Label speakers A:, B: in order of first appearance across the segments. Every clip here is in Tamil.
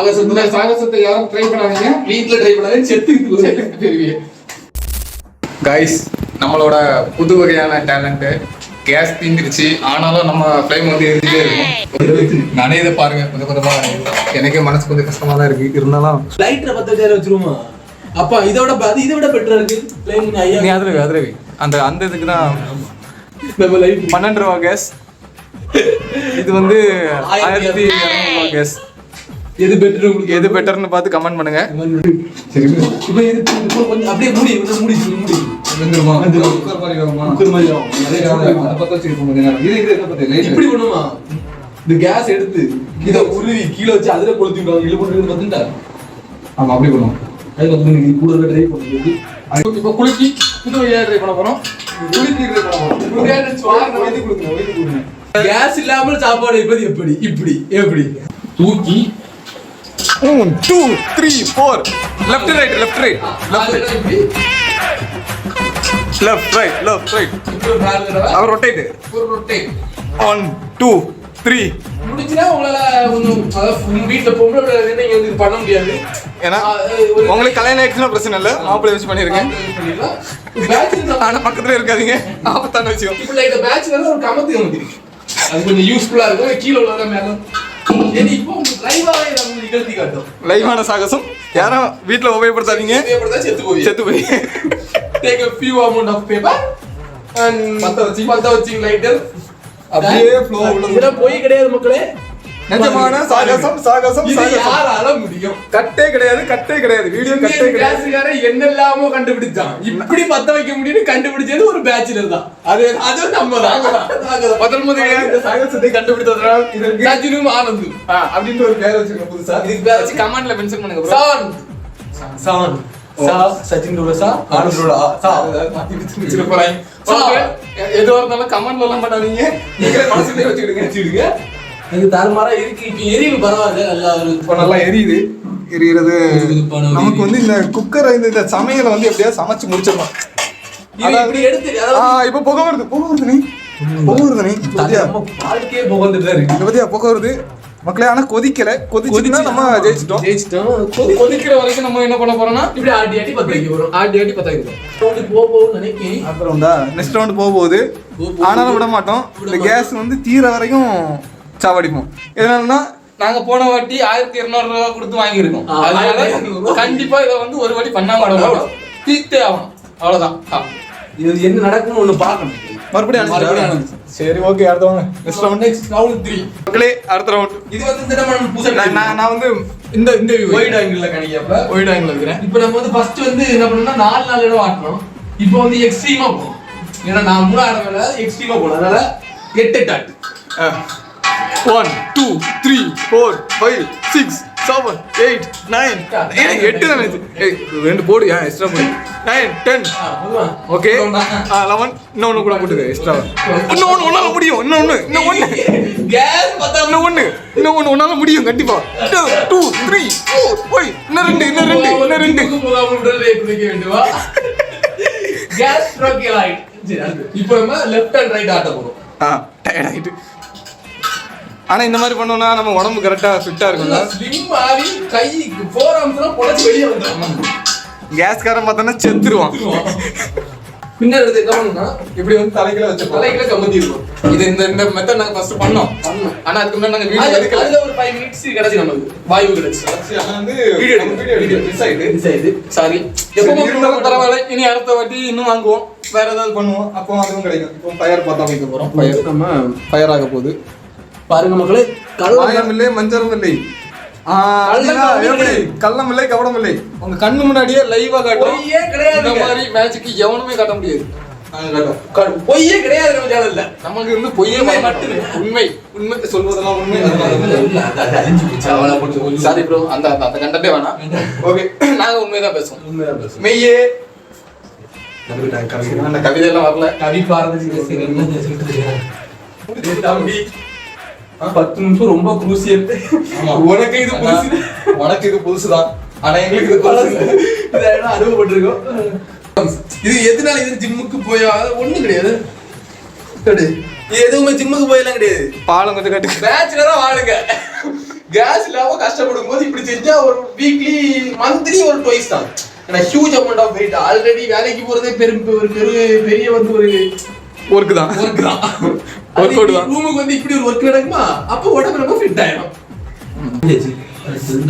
A: சாகசத்தை யாரும் ட்ரை பண்ணாதீங்க, வீட்டில் ட்ரை பண்ணாதீங்க, செத்து பெரிய கைஸ். நம்மளோட புது வகையான டேலண்ட் கேஸ் தீந்துருச்சு, ஆனாலும் நம்ம ஃப்ளேம் வந்து எரிஞ்சிட்டே இருக்கும். நானே இதை பாருங்க, கொஞ்சம் கொஞ்சமா எனக்கே மனசு கொஞ்சம் கஷ்டமா தான் இருக்கு. இருந்தாலும்
B: லைட்டரை பத்த வச்சிருவோமா? அப்பா இதை விட பெட்டரா இருக்கு.
A: நீ அதிரவி அந்த இதுக்கு தான் 12 ரூபா கேஸ். இது வந்து 1200 கேஸ்.
B: எது பெட்டர், உங்களுக்கு
A: எது பெட்டர்னு பார்த்து கமெண்ட் பண்ணுங்க.
B: சரி, இப்போ இது கொஞ்சம் அப்படியே மூடி வெந்துருமா? குக்கர் மாதிரி ஆகும். அதே அத பத்த வச்சிருப்போம் கொஞ்ச நேரம். இது என்ன பத்த இப்படி பண்ணுமா? இந்த கேஸ் எடுத்து இத உருவி கீழ வச்சு அதுல கொளுத்தி விடுவாங்க. இழுப்பு போட்டு வந்துட்டா. ஆமா, அப்படி பண்ணுவோம். அது வந்து நீ கூட ட்ரை பண்ணுங்க.
A: இப்போ குளிக்கி புது வழியா ட்ரை பண்ண போறோம்.
B: கேஸ் இல்லாமல் சாப்பாடு எப்படி எப்படி
A: தூக்கி 1 2 3 4 லெஃப்ட் ரைட் அவர் ரொட்டேட் 1 2 3
B: முடிச்சுனா உங்களால வீட்டுல பொம்பளை நீங்க வந்து பண்ண முடியாது.
A: ஏன்னா உங்களுக்கு கல்யாணம் ஆயிடுச்சுன்னா பிரச்சனை இல்லை, மாப்பிள்ளை வச்சு பண்ணிருக்கேன். ஆனா பக்கத்துல இருக்காதீங்க, ஆபத்தான விஷயம்.
B: இப்போ இந்த பேட்ச்ல ஒரு கமத்து வந்துருக்கு, அது கொஞ்சம் யூஸ்ஃபுல்லா இருக்கும். கீழே உள்ளவங்க மேல இப்போ லைவாவே நம்ம நிகழ்த்தி காட்டும்.
A: லைவான சாகசம். யாரும் வீட்டுல உபயோகப்படுத்தாதீங்க, செத்து போய்
B: take a few amount of paper and பத்த வச்சி லைட்டர் அப்படியே ஃப்ளோ உள்ள. இதெல்லாம் போய் கிடையாது மக்களே,
A: நிஜமான சாகசம்.
B: இது யாரால முடியும்?
A: கட்டே கிடையாது வீடியோ கட்டே கிடையாது.
B: பேட்ச்கார என்னெல்லாமோ கண்டுபிடிச்சான், இப்படி பத்த வைக்க முடியும்னு கண்டுபிடிச்சது ஒரு பேட்ச்லர் தான். அது நம்ம தான் முதல்ல இந்த சாகசத்தை கண்டுபிடித்ததுனால இது சஜினும் ஆனந்தும்
A: அப்படின்ற ஒரு பேர் வச்சிருக்கோம் புதுசா.
B: இதுக்கு பேர் வச்சு கமெண்ட்ல மென்ஷன் பண்ணுங்க ப்ரோ. சான் சச்சின் ரோலா ஆனந்த் ரோலா
A: மாத்தி போறாங்க. எதுவா இருந்தாலும் கமெண்ட்ல எல்லாம் பண்ணாதீங்க, நீங்களே மனசுலயே வச்சுக்கிடுங்க.
B: எனக்கு தாறுமாறா இருக்கு. இப்ப எரிவு பரவாயில்ல,
A: நல்லா எரியுறது. நமக்கு வந்து இந்த குக்கர் இந்த சமையலை வந்து எப்படியாவது சமைச்சு முடிச்சிடலாம்.
B: இப்படி எடுத்து
A: இப்ப புகை வருது நீ
B: வாழ்க்கையே புகழ்ந்துட்டு தான் இருக்கு.
A: புகை வருது மக்களே. ஆனா கொதிச்சுன்னா நம்ம ஜெயிச்சிட்டோம். கொதிக்கிற வரைக்கும் நம்ம என்ன பண்ண போறோம்னா
B: இப்படி ஆட்டி பத்த வைக்க போறோம். ஆட்டி பத்த வைக்க போறோம். போகும்னு நினைக்கிறேன்.
A: அப்புறம் நெக்ஸ்ட் ரவுண்ட் போகுது. ஆனாலும் விட மாட்டோம். இந்த கேஸ் வந்து தீர வரைக்கும் சாவடிப்போம். எதனாலன்னா நாங்க போன வாட்டி 1200 ரூபா கொடுத்து வாங்கியிருக்கோம். அதனால கண்டிப்பா இதை வந்து ஒரு வாட்டி பண்ணாம தீர்த்தே ஆகணும். அவ்வளவுதான்.
B: இது என்ன நடக்கும்னு ஒண்ணு பார்க்கணும்.
A: மறுபடியும் சரி, ஓகே. அடுத்த வாங்க. நெக்ஸ்ட் ரவுண்ட் 3 மக்களே. அடுத்த ரவுண்ட்
B: இது வந்து தினமன் புதுசா
A: நான் வந்து இந்த
B: வைட் ஆங்கிள்ல கணிக்கப்ப
A: வைட் ஆங்கிள் இருக்கிறேன்.
B: இப்போ நம்ம வந்து ஃபர்ஸ்ட் வந்து என்ன பண்ணனும்னா 4 இடம் ஆட்டணும். இப்போ வந்து எக்ஸ்ட்ரீமா போறோம். ஏன்னா நான் 3 ஆடல, எக்ஸ்ட்ரீமா போறோம். அதனால 8 ஆட்.
A: 1 2 3 4 5 6 7 8 9 8 தானே. ரெண்டு போடு, ஏன் எக்ஸ்ட்ரா போடு. 9 10 ஓகே. 11 இன்னொன்னு கூட போட்டுக்க எக்ஸ்ட்ரா. இன்னொன்னு உன்னால முடியும். இன்னொன்னு
B: கேஸ் பத்த
A: இன்னொன்னு உன்னால முடியும் கண்டிப்பா. 2 3 4 5 இன்னும் ரெண்டு
B: போகாமலே குடிக்க வேண்டுமா? Gas stroke light. இப்போ நம்ம லெஃப்ட் அண்ட் ரைட் ஆட்ட போறோம்.
A: டயர்ட் ஆயிட்டு. ஆனா இந்த மாதிரி பண்ணோம்னா நம்ம உடம்பு கரெக்டா ஃபிட்டா இருக்கும்ல.
B: ஸ்லிம் ஆகி கை ஃபோர் ஆர்ம்ஸ்லாம் பொளச்சு வெளிய வந்துரும்.
A: கேஸ்காரன் பார்த்தா செத்துருவான்.
B: பின்னாடி எடுத்து என்ன பண்ணனும்னா
A: இப்படி வந்து தலையில
B: கமத்தி இருக்கும்.
A: இது இந்த மெத்தட் நாங்க ஃபர்ஸ்ட் பண்ணோம். ஆனா அதுக்கு முன்னாடி நாங்க வீடியோ எடுக்கல.
B: அதுல ஒரு 5 மினிட்ஸ் கிடைச்சு நமக்கு வாய்வு கிடைச்சு.
A: ஆனா வந்து வீடியோ மிஸ் ஆயிடு.
B: சாரி.
A: எப்பவும் இருந்தாலும் பரவாயில்லை. இனி அடுத்த வாட்டி இன்னும் வாங்குவோம், வேற ஏதாவது பண்ணுவோம். அப்போ அதுவும் கிடைக்கும். இப்போ ஃபயர் பார்த்தா வைக்க போறோம். நம்ம ஃபயர் ஆக போகுது.
B: பாருங்க மக்களே,
A: கல்லம் இல்லை மஞ்சளும் இல்லை. கள்ளம் இல்லை கவடம் இல்லை. உங்க கண்ணு முன்னாடியே லைவா காட்டும்.
B: பொய்யே கிடையாது.
A: இந்த மாதிரி மேட்சுக்கு எவனுமே காட்ட முடியாது.
B: பொய்யே கிடையாது நம்ம சேனல்ல.
A: நமக்கு வந்து பொய்யே மட்டுமே உண்மை சொல்வதெல்லாம் உண்மை. சாரி ப்ரோ, அந்த கண்டென்ட்டே வேணாம். ஓகே, நாங்க உண்மைதான் பேசுவோம். மெய்யே அந்த கவிதை எல்லாம் வரல.
B: கவி பாரதி தம்பி 10 நிமிஷம் ரொம்ப குரூசியல்.
A: உனக்கு இது புதுசுதான். ஆனா எங்களுக்கு இது பழசு.
B: இதெல்லாம் அனுபவப்பட்டிருக்கோம். இது எதனால இது ஜிம்முக்கு போயா ஒண்ணும் கிடையாது. எதுவுமே ஜிம்முக்கு போயெல்லாம் கிடையாது.
A: பாலம் கொஞ்சம் கட்டு
B: பேச்சுலரா வாழுங்க. கேஸ் இல்லாம கஷ்டப்படும் போது இப்படி செஞ்சா ஒரு வீக்லி மந்த்லி ஒரு ட்வைஸ் தான். ஏன்னா huge amount of weight. Already வேலைக்கு போறதே பெரிய வந்து ஒரு
A: ஒர்க் தான்.
B: ரூமுக்கு வந்து இப்படி ஒரு ஒர்க் நடக்குமா, அப்போ உடம்பு ரொம்ப ஃபிட் ஆயிடும்.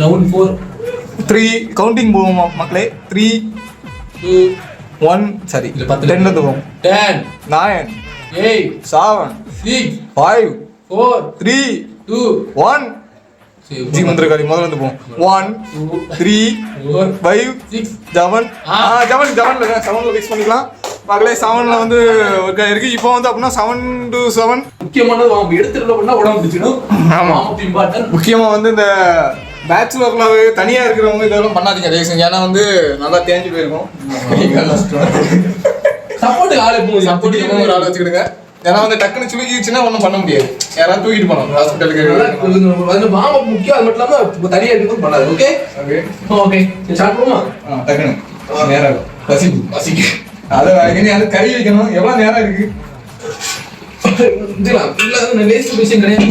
B: ரவுண்ட் 4
A: 3 கவுண்டிங் போவோம் மக்களே. 3 2 1 சரி 10 வந்து போவோம்.
B: 10 9 8
A: 7
B: 6
A: 5
B: 4
A: 3 2 1 ஜி மந்திரகாரி முதல்ல வந்து போவோம். 1 2 3 4 5 6 7 7ல ஃபிக்ஸ் பண்ணிக்கலாம் மக்களே. 7ல வந்து ஒர்க் ஆயிருக்கு. இப்போ வந்து அப்படின்னா 7 to 7
B: முக்கியமானது வாங்க எடுத்துட்டு பண்ணா உடம்பு பிடிச்சிடும்.
A: ஆமா
B: இம்பார்ட்டன்ட்.
A: முக்கியமா வந்து இந்த பேச்சுலர்ல தனியா இருக்கிறவங்க இதெல்லாம் பண்ணாதீங்க தயவுசெய்து. ஏன்னா வந்து நல்லா தேஞ்சு போயிருக்கும்.
B: சப்போர்ட்டுக்கு ஆள்
A: சப்போர்ட்டுக்கு ஒரு ஆள் வச்சுக்கிடுங்க. ஏன்னா வந்து டக்குன்னு சுலுக்கிச்சுன்னா ஒன்றும் பண்ண முடியாது. யாராவது தூக்கிட்டு போனோம் ஹாஸ்பிட்டலுக்கு.
B: மாமா முக்கியம். அது மட்டும் இல்லாம தனியா எடுத்து பண்ணாது. ஓகே ஓகே ஓகே ஸ்டார்ட் பண்ணுமா?
A: டக்குன்னு நேரம் பசிக்கு அதை அது கறி வைக்கணும். எவ்வளவு நேரம் இருக்கு?
B: விஷயம் கிடையாது.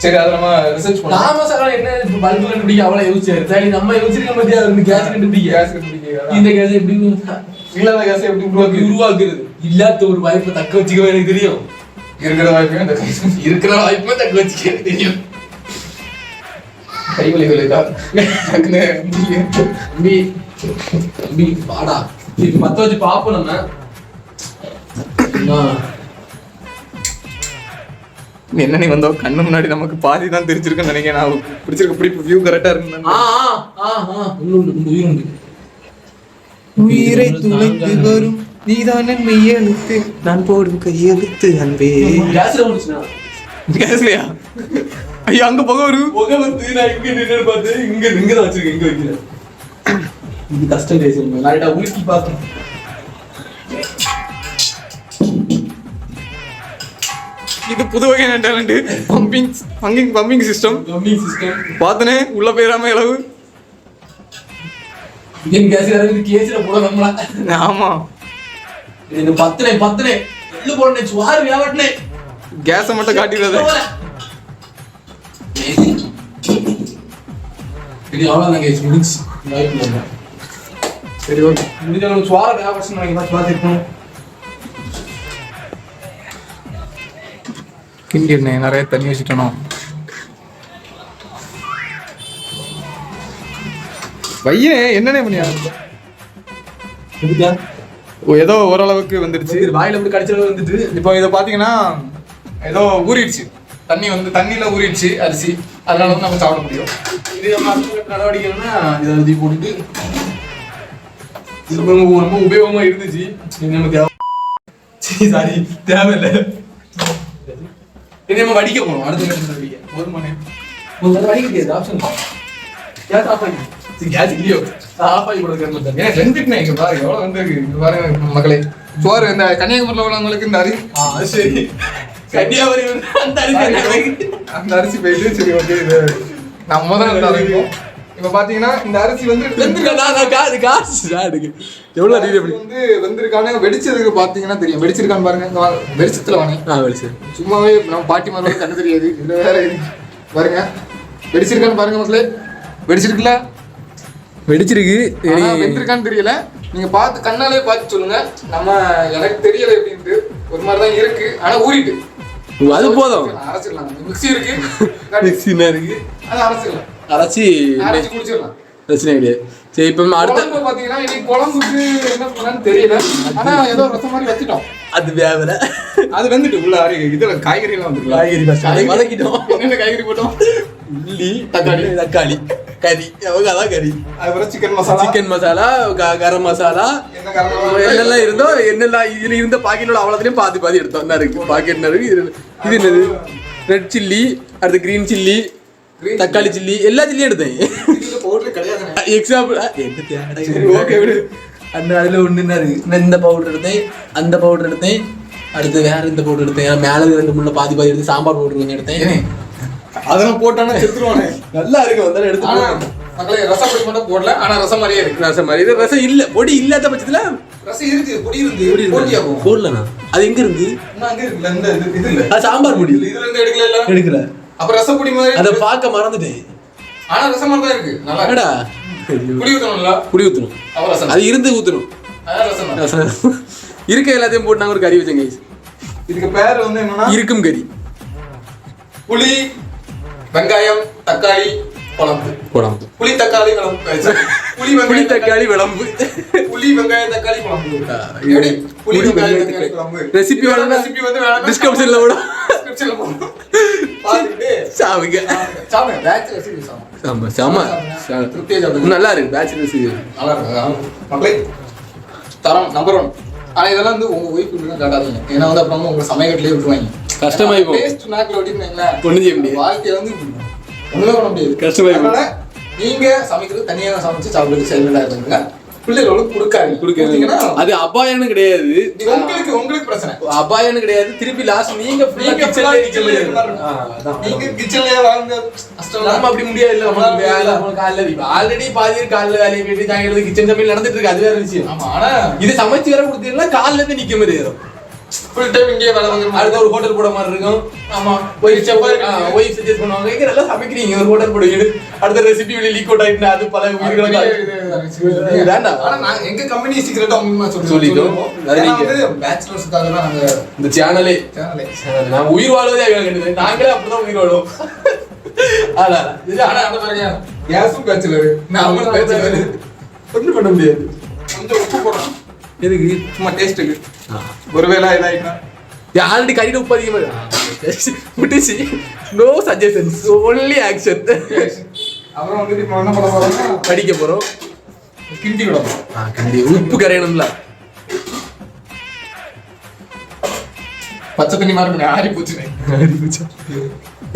A: சரி அதை நம்ம ரிசர்ச் பண்ணலாம்.
B: நாம சார் என்ன பல்பு கண்டுபிடிக்க அவ்வளவு யோசிச்சாரு. சரி நம்ம யோசிச்சிருக்க பத்தியா கேஸ் கண்டுபிடிக்க இந்த கேஸ் எப்படி
A: இல்லாத கேஸ் எப்படி
B: உருவாக்குறது இல்லாத ஒரு வாய்ப்பை தக்க வச்சுக்க எனக்கு தெரியும்.
A: இருக்கிற வாய்ப்பையும்
B: தக்க வச்சுக்க எனக்கு தெரியும்.
A: கைவலி
B: பாடா இப்ப 10 வச்சு பாப்போம். நம்ம
A: என்ன நீ வந்தோ கண்ணு முன்னாடி நமக்கு பாதி தான் தெரிஞ்சிருக்குன்னு நினைக்கிறேன். நான் பிடிச்சிருக்க பிடிப்பு வியூ கரெக்டா இருக்கு. உயிரை துளைத்து வரும் நீதான் மெய்யெழுத்து நான் போடும் கையெழுத்து அன்பே. கேஸ்லயா? ஐயா அங்க புகை
B: வந்து நான் இங்க நின்று பார்த்து இங்கதான் வச்சிருக்கேன். இங்க வைக்கிறேன். இது கஷ்டம் பேசுறேன். லைட்டா உலுக்கி பார்க்கணும்.
A: இது புது வகையான டேலண்ட். பம்பிங் சிஸ்டம் பார்த்தனே உள்ள போயிடாம அளவு.
B: கேஸ்ல போட நம்மள.
A: ஆமா
B: இது பத்தனை எள்ளு போடனே சுவாறு வியாவட்டனே
A: கேஸை மட்டும் காட்டிடுறது.
B: சரி அவ்வளவுதான் கேஸ் முடிஞ்சு.
A: சரி ஓகே
B: முடிஞ்சவங்க சுவார வியாபாரம் பார்த்துருக்கோம்.
A: கிண்டிருந்தேன் நிறைய தண்ணி வச்சுட்டணும். பையன் என்னன்னே பண்ணியா? ஏதோ ஓரளவுக்கு வந்துடுச்சு.
B: வாயில அப்படி கடிச்சளவு வந்துட்டு.
A: இப்போ இதை பாத்தீங்கன்னா ஏதோ ஊறிடுச்சு. தண்ணியில ஊறிடுச்சு அரிசி. அதனால வந்து நம்ம சாப்பிட முடியும்.
B: இது நம்ம நடவடிக்கைன்னா இதை எழுதி போட்டுட்டு ரொம்ப உபயோகமா இருந்துச்சு. நம்ம சாரி தேவையில்லை. நம்ம வடிக்க போறோம். அடுத்த கட்டத்தில் ஒரு மணி வடிக்க முடியாது. ஆப்ஷன் கேஸ் ஆஃப் ஆகி கேஸ் இல்லையோ ஆஃப் ஆகி கொடுக்குறது.
A: ஏன் ரெண்டுக்குண்ணே இங்க பாருங்க எவ்வளவு வந்துருக்கு. இங்க பாருங்க மக்களே. சோறு இந்த கன்னியாகுமரியில் உள்ளவங்களுக்கு இந்த அரிசி.
B: சரி கன்னியாகுமரி அந்த
A: அரிசி போயிட்டு சரி ஓகே. இது நான் முதல்ல அரைப்போம். இப்ப பாத்தீங்கன்னா இந்த அரிசி வந்து
B: எவ்வளவு அடி
A: வந்து வெந்திருக்கானு வெடிச்சதுக்கு பாத்தீங்கன்னா தெரியும். வெடிச்சிருக்கான்னு பாருங்க. வெடிச்சத்துல வாங்க சும்மாவே நம்ம பாட்டி மாதிரி கண்ணு தெரியாது. இதுல வேற பாருங்க வெடிச்சிருக்கான்னு பாருங்க மக்களே. வெடிச்சிருக்குல்ல?
B: வெடிச்சிருக்கு.
A: வெந்திருக்கான்னு தெரியல. நீங்க பார்த்து கண்ணாலே பார்த்து சொல்லுங்க. நம்ம எனக்கு தெரியல எப்படின்ட்டு. ஒரு மாதிரிதான் இருக்கு. ஆனா ஊறிட்டு
B: அது போதும்.
A: அரைச்சிடலாம். மிக்ஸி இருக்கு. அது அரைச்சிடலாம்.
B: அரைச்சி
A: குடிச்சிடலாம்.
B: பிரச்சனை கிடையாது. சரி இப்ப அடுத்த
A: பாத்தீங்கன்னா இன்னைக்கு குழம்புக்கு என்ன பண்ணான்னு தெரியல. ஆனா ஏதோ ரசம் மாதிரி வச்சுட்டோம்.
B: அது வேவல.
A: அது வந்துட்டு உள்ள இதுல காய்கறி எல்லாம் வந்து
B: காய்கறி வதக்கிட்டோம்.
A: என்னென்ன காய்கறி போட்டோம்?
B: உள்ளி தக்காளி கறி. அதான் கறி.
A: அதுக்கப்புறம் சிக்கன் மசாலா
B: கரம் மசாலா என்னெல்லாம் இருந்தோ என்னெல்லாம் இதுல இருந்த பாக்கெட்ல அவ்வளோத்தையும் பாதி எடுத்தோம். இருக்கு பாக்கெட் இருக்கு. இது என்னது? ரெட் சில்லி, அடுத்து கிரீன் சில்லி, தக்காளி சில்லி, எல்லா சில்லியும் எடுத்தேன். எக்ஸாம்பிள் அதுல ஒண்ணு இந்த பவுடர் எடுத்தேன், அந்த பவுடர் எடுத்தேன், அடுத்து வேற இந்த பவுடர் எடுத்தேன். மேல 2 பாதி எடுத்து சாம்பார் பவுடர் கொஞ்சம் எடுத்தேன்.
A: அதெல்லாம் போட்டானா செத்துருவானே.
B: நல்லா இருக்கு வந்தாலும் எடுத்து
A: மக்களே. ரசம் பொடி மட்டும் போடல. ஆனா ரசம் மாதிரியே இருக்கு.
B: ரசம் மாதிரி இது ரசம் இல்ல. பொடி இல்லாத பட்சத்துல
A: ரசம் இருக்கு. பொடி இருக்கு.
B: போடலண்ணா. அது எங்க இருக்கு?
A: அங்க இருக்குல்ல. இந்த இது இல்ல.
B: அது சாம்பார் பொடி.
A: இதுல இருந்து எடுக்கல. அப்ப ரசப்பொடி மாதிரி
B: அதை பார்க்க மறந்துட்டேன்.
A: ஆனா ரசமா தான் இருக்கு. நல்லா
B: என்னடா
A: புளி ஊத்தணும்ல?
B: புளி ஊத்தணும்.
A: அப்ப ரசம்
B: அது இருந்து ஊத்தணும்.
A: அதான் ரசம்.
B: இருக்க எல்லாத்தையும் போட்டு நாங்க ஒரு கறி வச்சோம் கைஸ்.
A: இதுக்கு பேர் வந்து என்னன்னா
B: இருக்கும் கறி.
A: புளி வெங்காயம் தக்காளி குழம்பு. புளி தக்காளி குழம்பு. புளி தக்காளி குழம்பு. புளி வெங்காயம் தக்காளி குழம்பு. புளி வெங்காயம் தக்காளி குழம்பு. ரெசிபி வந்து
B: டிஸ்கிரிப்ஷன்ல போடு.
A: டிஸ்கிரிப்ஷன்ல போடு. பாத்துட்டு சாவுங்க. சாவுங்க. பேட்ச் ரெசிபி சாமா.
B: சாமா.
A: திருப்தியா சாப்பிடுங்க.
B: நல்லா இருக்கு பேட்ச் ரெசிபி.
A: நல்லா இருக்கு. மக்களே தரம் நம்பர் 1. ஆனா இதெல்லாம் வந்து உங்க ஒய்ஃப் கிட்ட காட்டாதீங்க. ஏன்னா வந்து அப்புறம் உங்க சமையல்கட்டிலே விட்டுருவாங்க.
B: கஷ்டமாயி போகும்.
A: டேஸ்ட் நாக்குல ஒட்டிட்டீங்களா?
B: ஒண்ணும் செய்ய முடியாது.
A: வாழ்க்கைய வந்து ஒண்ணுமே பண்ண முடியாது.
B: கஷ்டமாயி போகும்.
A: நீங்க சமைக்கிறது தனியா சமைச்சு சாப்பிடுறது சைலண்டா இருந்துங்க. பிள்ளைகளுக்கு கொடுக்காதீங்க.
B: அது அபாயம்னு கிடையாது.
A: உங்களுக்கு பிரச்சனை
B: அபாயம்னு கிடையாது. திருப்பி லாஸ்ட் நீங்க
A: கிச்சன்லயே வாழ்ந்து
B: நம்ம அப்படி முடியாது. இல்ல நம்ம காலைல ஆல்ரெடி பாதி காலைல வேலையை கட்டி தாங்கிறது கிச்சன் சமையல் நடந்துட்டு இருக்கு. அது வேற விஷயம்.
A: ஆமா. ஆனா
B: இது சமைச்சு வேற கொடுத்தீங்கன்னா காலைல இருந்து நிக்க முடியாது.
A: ஃபுல் டைம் இங்கே வேலை வந்து
B: அடுத்த ஒரு ஹோட்டல் போட மாதிரி இருக்கும். ஆமா ஒய்ஃப் சஜஸ்ட் பண்ணுவாங்க. இங்க நல்லா சமைக்கிறீங்க ஒரு ஹோட்டல் போடுவீங்க. அடுத்த ரெசிபி வெளிய லீக் அவுட் ஆயிட்டு அது பல உயிர்களை வேண்டாம்.
A: ஆனா நான் எங்க கம்பெனி சீக்ரெட்டா உங்களுக்கு
B: சொல்லிட்டோம்.
A: அது வந்து பேச்சுலர்ஸ்க்காக தான் நாங்க
B: இந்த சேனலே நான் உயிர் வாழ்வதே கிடையாது. நாங்களே அப்படிதான் உயிர் வாழ்வோம். ஆனா
A: அந்த பாருங்க கேஸும் பேச்சுலர் நாமளும் பேச்சுலர்.
B: ஒண்ணும் பண்ண முடியாது.
A: கொஞ்சம் உப்பு போடுறோம்.
B: எதுக்கு?
A: சும்மா டேஸ்ட்டுக்கு. ஒருவேளை இதாயிட்டா
B: ஆல்ரெடி கறியில உப்பு அதிகமா முடிச்சு. No suggestions, only action.
A: அப்புறம் வந்து இப்போ என்ன பண்ண போறோம்னா
B: கடிக்க போறோம்.
A: கிண்டி விட போறோம்.
B: உப்பு கரையணும்ல.
A: பச்சை தண்ணி மாதிரி ஆறி போச்சு.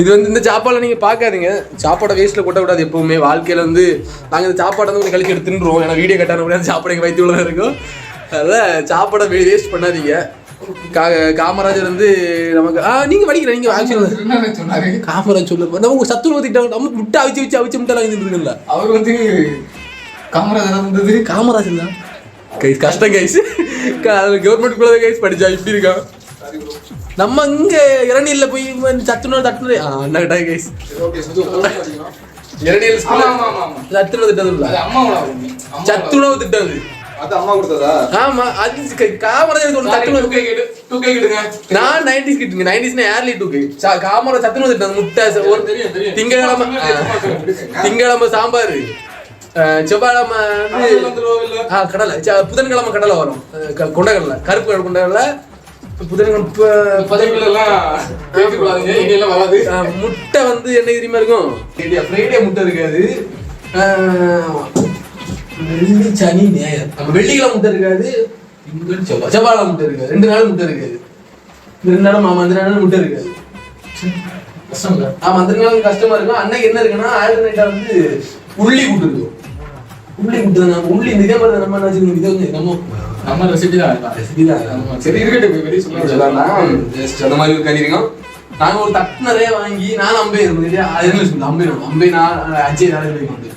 B: இது வந்து இந்த சாப்பாடை நீங்க பாக்காதீங்க. சாப்பாடை வேஸ்ட்ல கொட்ட கூடாது எப்பவுமே. வாழ்க்கையில வந்து நாங்க இந்த சாப்பாடை வந்து கழிச்சு எடுத்து தின்றுவோம். ஏன்னா வீடியோ கட்டான முடியாது. சாப்பாடு வைத்து உள்ள இருக்கும். அதான் சாப்பாடை வேஸ்ட் பண்ணாதீங்க. காமராஜர் வந்து நமக்கு நீங்க படிக்கிற நீங்க
A: சொன்னாரு.
B: காமராஜ் சொல்ல நம்ம சத்துணவு திட்டம் நம்ம முட்டை அவிச்சு முட்டை வாங்கி இருக்குல்ல.
A: அவர் வந்து காமராஜர் வந்தது
B: காமராஜர் தான் கைஸ். கஷ்டம் கைஸ். கவர்மெண்ட் குள்ள கைஸ் படிச்சா இப்படி இருக்கான். நம்ம இங்க இரணியில போய் சத்துணவு தட்டுனது அண்ணா கைஸ். இரணியல் சத்துணவு திட்டம் இல்ல, சத்துணவு திட்டம்.
A: அது அம்மா கொடுத்ததா?
B: ஆமா, அது காமராஜர் ஒரு சத்துணவு கேடுங்க. நான் 90s கிட்டுங்க. 90s early 2K. Kamarajar சத்துணவு திட்டம். முட்டை ஒரு திங்கக்கிழமை சாம்பார், செவ்வாய்க்கிழமை கடலை, புதன்கிழமை கடலை வரும். கொண்டக்கடலை, கருப்பு கொண்டக்கடலை. முட்டை வந்து என்ன தெரியுமா இருக்கும்? ஃப்ரைடே முட்டை இருக்காது. சனி ஞாயிறு வெள்ளிக்கிழமை முட்டை இருக்காது. செவ்வாய் முட்டை இருக்காது. 2 நாள் முட்டை இருக்காது. 2 நாளும் ஆமா, 2 நாள் முட்டை இருக்காது. ஆமா, 2 நாள் கஷ்டமா இருக்கும். அன்னைக்கு என்ன இருக்குன்னா ஆல்டர்னேட்டா வந்து உள்ளி கூட்டு இருக்கும். உள்ளி கூட்டு தான் உள்ளி இதே மாதிரி நம்ம நினைச்சு இது வந்து நம்ம ரெசிபி தான். சரி இருக்கட்டும், வெளியே சொல்லலாம். ஜஸ்ட் அந்த மாதிரி கறி இருக்கும். நாங்க ஒரு தட்டு நிறைய வாங்கி நான் அம்பே அம்பே நான் அஜய் நிறைய பேருக்கு வந்து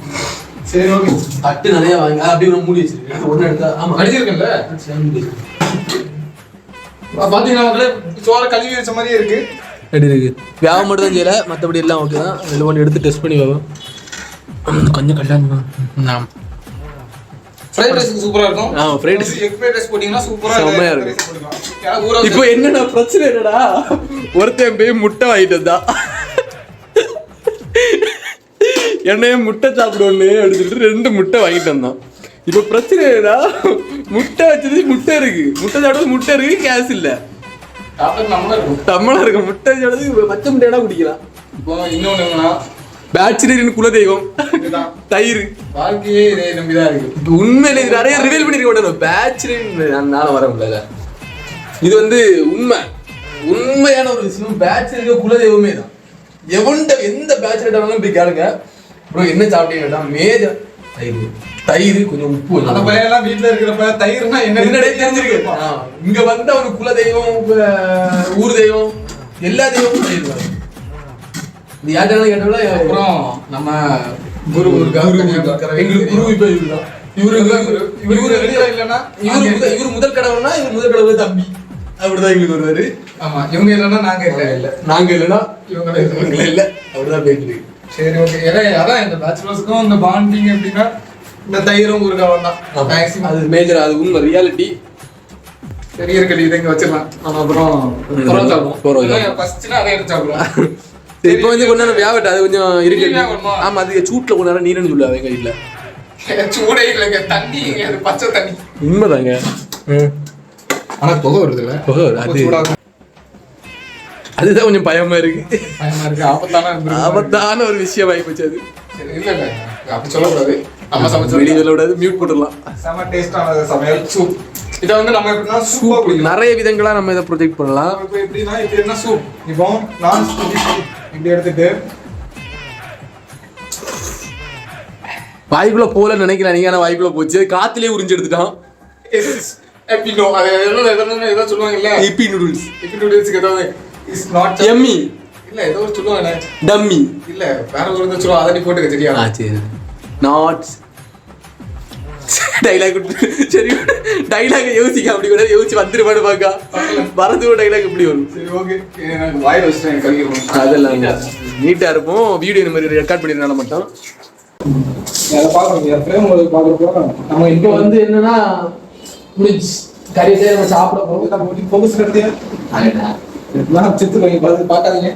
B: சரி ஓகே தட்டு நிறைய வாங்கி அப்படியே நான் மூடி வச்சிருக்கேன். ஒண்ணு எடுத்தா ஆமா அடிச்சிருக்கேன்ல
A: பாத்தீங்கன்னா சோற கழுவி வச்ச மாதிரியே இருக்கு.
B: எப்படி இருக்கு? வியாபாரம் மட்டும் தான் செய்யல, மற்றபடி எல்லாம் ஓகே தான். இதில் ஒன்று எடுத்து டெஸ்ட் பண்ணி பார்ப்போம். கொஞ்சம் கல்யாணம்
A: ஃப்ரைட் ரைஸ் சூப்பரா இருக்கும்.
B: Fried rice
A: egg fried rice போடிங்கனா சூப்பரா
B: இருக்கும். இப்போ என்னடா பிரச்சனை என்னடா? ஒருத்தன் போய் முட்டை வாங்கிட்டு வந்தா, என்னைய முட்டை சாப்பிடுவோன்னு எடுத்துட்டு 2 முட்டை வாங்கிட்டு வந்தான். இப்போ பிரச்சனை என்னடா? முட்டை வச்சது முட்டை இருக்கு, முட்டை சாப்பிடுறது முட்டை இருக்கு, கேஸ் இல்ல. நம்மளா இருக்கும் முட்டை சாப்பிடுறது பச்சை முட்டையடா குடிக்கலாம்.
A: இப்போ இன்னொன்னு என்னன்னா
B: பேச்சுலரின் குலதெய்வம் தயிர்.
A: வாழ்க்கையே இதை நம்பிதான் இருக்கு.
B: உண்மையில இது நிறைய ரிவீல் பண்ணிருக்க. பேச்சுலரின் வர முடியல. இது வந்து உண்மையான ஒரு விஷயம். பேச்சுலருக்கு குலதெய்வமே தான். எந்த பேச்சுலர் போய் கேளுங்க, ப்ரோ என்ன சாப்பிட்டீங்கன்னா மேஜர் தயிர் கொஞ்சம் உப்பு.
A: அந்த பையன் எல்லாம் வீட்டுல இருக்கிறப்ப தயிர்னா என்னன்னே தெரிஞ்சிருக்கு.
B: இங்க வந்து அவரு குலதெய்வம், ஊர் தெய்வம், எல்லா தெய்வமும் தயிர். இது யார்ட்டாலும் கேட்டோம்னா
A: அப்புறம் நம்ம குரு
B: எங்களுக்கு குரு இப்ப இவருதான். இவரு முதல் கடவுள்னா இவர் முதல் கடவுள் தம்பி. அப்படிதான் எங்களுக்கு வருவாரு.
A: ஆமா, இவங்க இல்லைன்னா நாங்க இல்ல,
B: நாங்க இல்லைன்னா
A: இவங்க
B: இல்ல. அப்படிதான் போயிட்டு.
A: சரி, ஓகே. ஏன்னா அதான் இந்த பேச்சுலர்ஸ்க்கும் இந்த பாண்டிங் எப்படின்னா இந்த தயிரும் ஊறுகாவும் தான் மேக்ஸிமம்.
B: அது மேஜர், அது உண்மை ரியாலிட்டி.
A: சரி இருக்கடி, இதை இங்க வச்சிடலாம். அப்புறம் ஃபர்ஸ்ட்னா அதை எடுத்து சாப்பிடுவோம்.
B: இப்போ வந்து கொஞ்ச நேரம் வேகட்டும், அது கொஞ்சம் இருக்கு. ஆமா, அது சூட்டில் கொஞ்ச நேரம் நீரன்னு சொல்லுவாங்க எங்க வீட்டில்.
A: சூடே இல்லைங்க, தண்ணி, அது பச்சை தண்ணி.
B: உண்மைதாங்க.
A: ஆனா புகை வருது இல்ல,
B: புகை அது அதுதான் கொஞ்சம் பயமா இருக்கு. ஆபத்தான ஒரு விஷயம் ஆகி போச்சு அது.
A: இல்ல இல்ல, அப்படி சொல்லக்கூடாது. நம்ம சமைச்சு
B: வெளியே சொல்லக்கூடாது, மியூட் போட்டுடலாம்.
A: செம டேஸ்டான சமையல் சூப். இதை வந்து நம்ம எப்படின்னா சூப்
B: நிறைய விதங்களா நம்ம இதை ப்ரொஜெக்ட் பண்ணலாம்.
A: இப்போ எப்படின்னா இது என்ன சூப், இப்போ நான் இப்படி எடுத்துட்டு
B: வாய்க்குள்ள போல நினைக்கிறேன் நீங்க, ஆனா வாய்க்குள்ள போச்சு, காத்துலயே உறிஞ்சு எடுத்துட்டான்.
A: எப்பினோ அது ஏதோ சொல்லுவாங்கல்ல,
B: இப்பி நூடுல்ஸ்.
A: இப்பி நூடுல்ஸ்க்கு ஏதாவது இஸ் நாட்
B: எம்மி
A: இல்ல, ஏதோ ஒரு சொல்லுவாங்க,
B: டம்மி
A: இல்ல வேற ஒரு இது சொல்லுவாங்க, அதை நீ போட்டுக்க சரியா?
B: சரி, நாட் டைலாக். சரி, டைலாக் யோசிக்க அப்படி கூட யோசிச்சு வந்துருமான்னு பாக்கா வரது டைலாக் எப்படி வரும்?
A: சரி ஓகே, எனக்கு வாய் வச்சுட்டேன் கழிக்கிறோம்.
B: அதெல்லாம் நீட்டா இருக்கும். வீடியோ இந்த மாதிரி ரெக்கார்ட் பண்ணிருந்தால மட்டும்
A: அதை பார்க்கணும், ஃப்ரேம் பார்க்குறப்போ
B: நம்ம இப்போ வந்து என்னன்னா முடிச்சு கறியை நம்ம சாப்பிட போகிறோம்.
A: ஃபோக்கஸ் எடுத்து நான் சித்து வாங்கி பார்த்து பார்க்காதீங்க.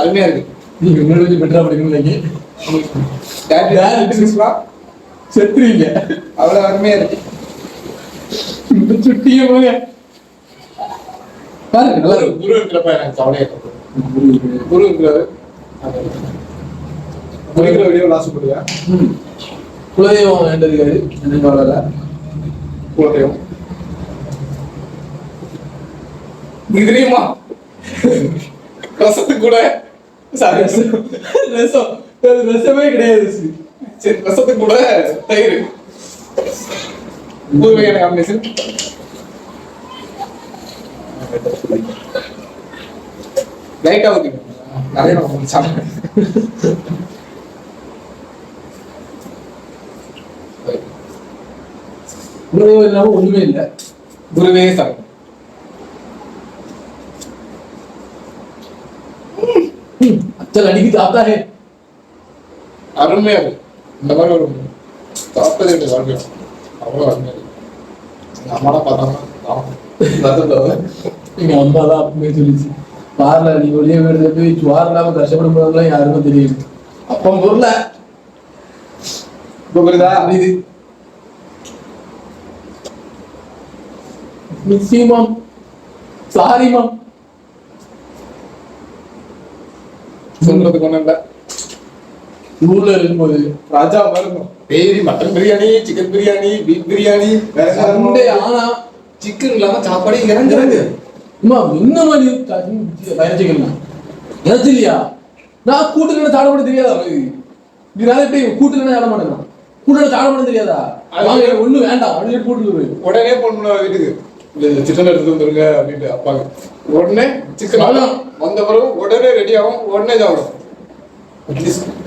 A: அருமையா இருக்கு.
B: நீங்க இன்னொரு பெட்டரா படிக்கணும். செத்துறீங்க,
A: அவ்வளவு அருமையா இருக்கு.
B: சுட்டிய போங்க பாருங்க, நல்லா இருக்கு.
A: குரு இருக்கிறப்ப எனக்கு கவலையா இருக்கு. குரு இருக்கிறாரு, குருங்கிற வீடியோ லாஸ்ட் போடுங்க.
B: குலதெய்வம் வேண்டதுக்காரு என்ன கவலை?
A: குலதெய்வம் இது தெரியுமா? ரசத்துக்கு கூட
B: ரசமே கிடையாது.
A: சரி, ரசத்துக்கு கூட தயிர் ஒரு வகையான காம்பினேஷன். லைட்டா ஊத்திங்க, நிறைய சாப்பிடுங்க.
B: குலதெய்வம் இல்லாம ஒண்ணுமே இல்லை.
A: குருவே சாப்பிடும்.
B: चल अड़ी की आता है
A: அருமையா இருக்கு. இந்த மாதிரி ஒரு சாப்பிட்டதே இல்லை வாழ்க்கையில, அவ்வளோ அருமையா இருக்கு. எங்க அம்மாலாம் பார்த்தாங்கன்னா
B: நீங்க அம்மாதான் அப்பவே சொல்லிச்சு, பார்ல நீ வெளியே வீடு போய் சுவார் இல்லாம கஷ்டப்படும் போதெல்லாம் யாருக்கும் தெரியும். அப்போ பொருள
A: புரியுதா?
B: இது நிச்சயமாம் சாரிமாம்
A: சொல்றதுக்கு ஒண்ணும் இல்ல.
B: ஊர்ல இருக்கும்போது
A: ராஜா வரணும். Daily mutton biryani, chicken biryani, beef biryani,
B: ஆனா
A: சிக்கன் இல்லாம சாப்பாடு இறங்குறது.
B: அம்மா என்ன மாதிரி பயணிச்சுக்கலாம் எனக்கு இல்லையா? நான் கூட்டுல சாட பண்ண தெரியாதா? இதனால எப்படி கூட்டுல சாட மாட்டேங்கிறான்? கூட்டுல சாட பண்ண தெரியாதா? ஒண்ணு வேண்டாம் அப்படின்னு கூட்டு
A: உடனே போன வீட்டுக்கு சிக்கன் எடுத்து வந்துருங்க அப்படின்ட்டு அப்பாங்க. உடனே சிக்கன் வந்த பிறகு உடனே ரெடி ஆகும், உடனே சாப்பிடும்.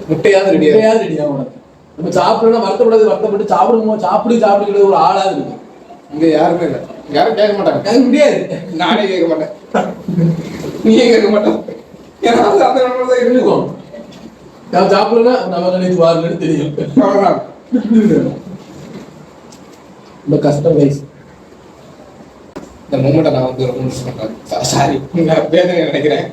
A: முட்டையாவது ரெடி ஆகும்.
B: நம்ம சாப்பிடணும் வருத்தப்பட்டு சாப்பிடுவோம், சாப்பிடுகிறது ஒரு ஆளாது இருக்கு.
A: இங்க யாருமே இல்லை, யாரும் கேட்க மாட்டாங்க.
B: கேட்க முடியாது,
A: நானே கேட்க மாட்டேன், நீயே கேட்க மாட்டேன். ஏன்னா அது அந்த தான் இருக்கும்.
B: நான் சாப்பிடலன்னா நம்ம நினைச்சு வாரலன்னு தெரியும். ரொம்ப கஷ்டம் கைஸ்.
A: இந்த மூமெண்ட்டை நான் வந்து ரொம்ப மிஸ் பண்றேன். சாரி, வேதனை நினைக்கிறேன்.